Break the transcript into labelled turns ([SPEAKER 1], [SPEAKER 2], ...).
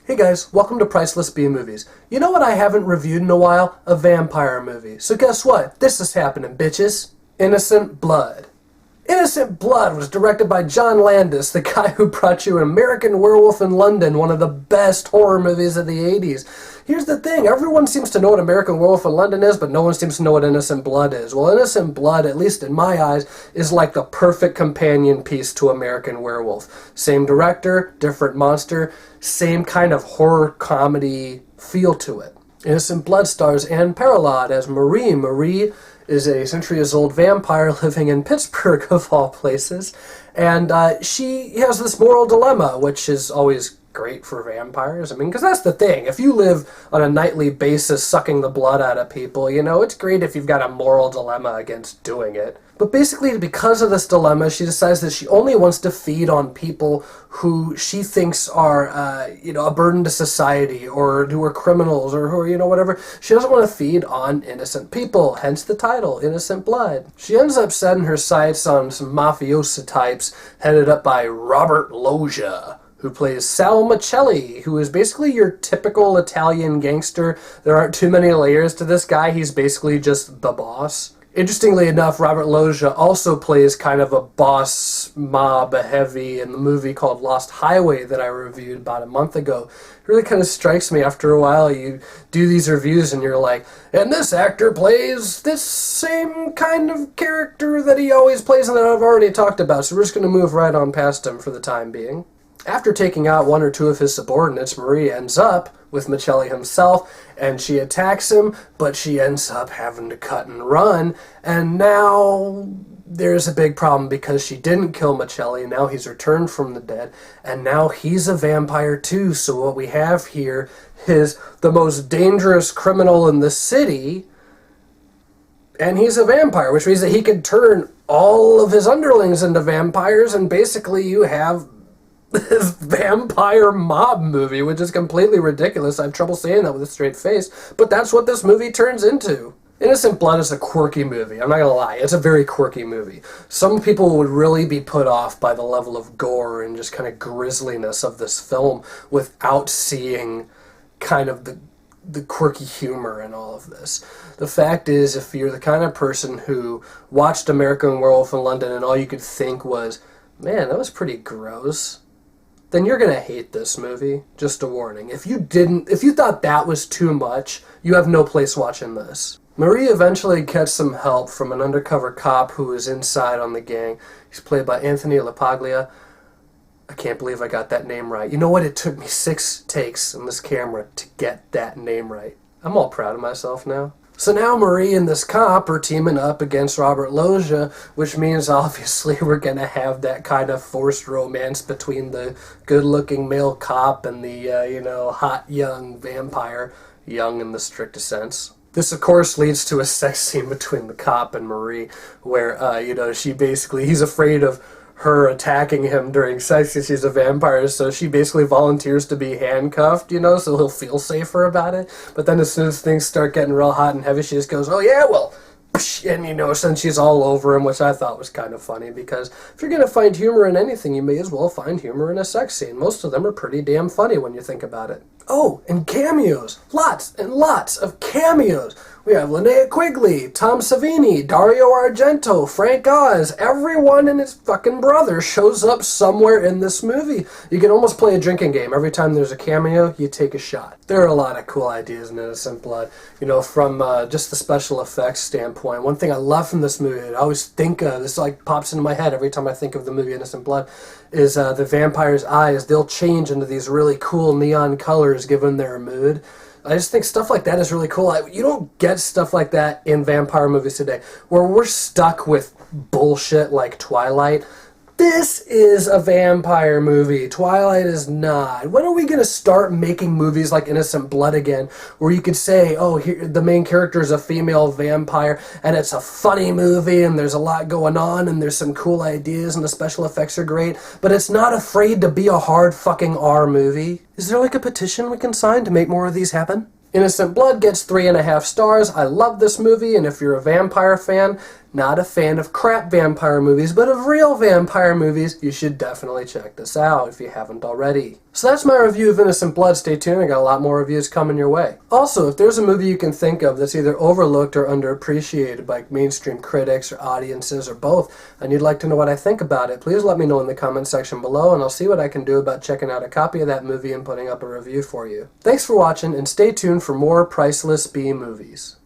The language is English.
[SPEAKER 1] Hey guys, welcome to Priceless B Movies. You know what I haven't reviewed in a while? A vampire movie. So guess what? This is happening, bitches. Innocent Blood. Innocent Blood was directed by John Landis, the guy who brought you American Werewolf in London, one of the best horror movies of the 80s. Here's the thing, everyone seems to know what American Werewolf in London is, but no one seems to know what Innocent Blood is. Well, Innocent Blood, at least in my eyes, is like the perfect companion piece to American Werewolf. Same director, different monster, same kind of horror comedy feel to it. Innocent Blood stars Anne Parolard as Marie. Marie is a centuries-old vampire living in Pittsburgh, of all places. And she has this moral dilemma, which is always great for vampires. I mean, because that's the thing. If you live on a nightly basis sucking the blood out of people, you know, it's great if you've got a moral dilemma against doing it. But basically, because of this dilemma, she decides that she only wants to feed on people who she thinks are, a burden to society, or who are criminals, or who are, whatever. She doesn't want to feed on innocent people, hence the title, Innocent Blood. She ends up setting her sights on some mafiosa types headed up by Robert Loggia, who plays Sal Michelli, who is basically your typical Italian gangster. There aren't too many layers to this guy. He's basically just the boss. Interestingly enough, Robert Loggia also plays kind of a boss mob heavy in the movie called Lost Highway that I reviewed about a month ago. It really kind of strikes me after a while. You do these reviews and you're like, and this actor plays this same kind of character that he always plays and that I've already talked about, so we're just going to move right on past him for the time being. After taking out one or two of his subordinates, Marie ends up with Michelli himself, and she attacks him, but she ends up having to cut and run, and now there's a big problem because she didn't kill Michelli, and now he's returned from the dead, and now he's a vampire too, so what we have here is the most dangerous criminal in the city, and he's a vampire, which means that he could turn all of his underlings into vampires, and basically you have this vampire mob movie, which is completely ridiculous. I have trouble saying that with a straight face, but that's what this movie turns into. Innocent Blood is a quirky movie. I'm not gonna lie, it's a very quirky movie. Some people would really be put off by the level of gore and just kind of grisliness of this film without seeing kind of the quirky humor in all of this. The fact is, if you're the kind of person who watched American Werewolf in London and all you could think was, man, that was pretty gross, then you're going to hate this movie. Just a warning. If you thought that was too much, you have no place watching this. Marie eventually gets some help from an undercover cop who is inside on the gang. He's played by Anthony LaPaglia. I can't believe I got that name right. You know what? It took me 6 takes on this camera to get that name right. I'm all proud of myself now. So now Marie and this cop are teaming up against Robert Loggia, which means obviously we're going to have that kind of forced romance between the good-looking male cop and the, hot young vampire, young in the strictest sense. This, of course, leads to a sex scene between the cop and Marie, where, he's afraid of her attacking him during sex because she's a vampire, so she basically volunteers to be handcuffed, so he'll feel safer about it. But then as soon as things start getting real hot and heavy, she just goes, oh yeah, well, and since she's all over him, which I thought was kind of funny, because if you're going to find humor in anything, you may as well find humor in a sex scene. Most of them are pretty damn funny when you think about it. Oh, and cameos. Lots and lots of cameos. We have Linnea Quigley, Tom Savini, Dario Argento, Frank Oz. Everyone and his fucking brother shows up somewhere in this movie. You can almost play a drinking game. Every time there's a cameo, you take a shot. There are a lot of cool ideas in Innocent Blood. From just the special effects standpoint. One thing I love from this movie, I always think of, this pops into my head every time I think of the movie Innocent Blood, is the vampire's eyes. They'll change into these really cool neon colors given their mood. I just think stuff like that is really cool. You don't get stuff like that in vampire movies today, where we're stuck with bullshit like Twilight. This is a vampire movie. Twilight is not. When are we going to start making movies like Innocent Blood again, where you could say, oh, here, the main character is a female vampire, and it's a funny movie, and there's a lot going on, and there's some cool ideas, and the special effects are great, but it's not afraid to be a hard fucking R movie? Is there a petition we can sign to make more of these happen? Innocent Blood gets 3.5 stars. I love this movie, and if you're a vampire fan, not a fan of crap vampire movies, but of real vampire movies, you should definitely check this out if you haven't already. So that's my review of Innocent Blood. Stay tuned, I got a lot more reviews coming your way. Also, if there's a movie you can think of that's either overlooked or underappreciated by mainstream critics or audiences or both, and you'd like to know what I think about it, please let me know in the comment section below, and I'll see what I can do about checking out a copy of that movie and putting up a review for you. Thanks for watching, and stay tuned for more Priceless B movies.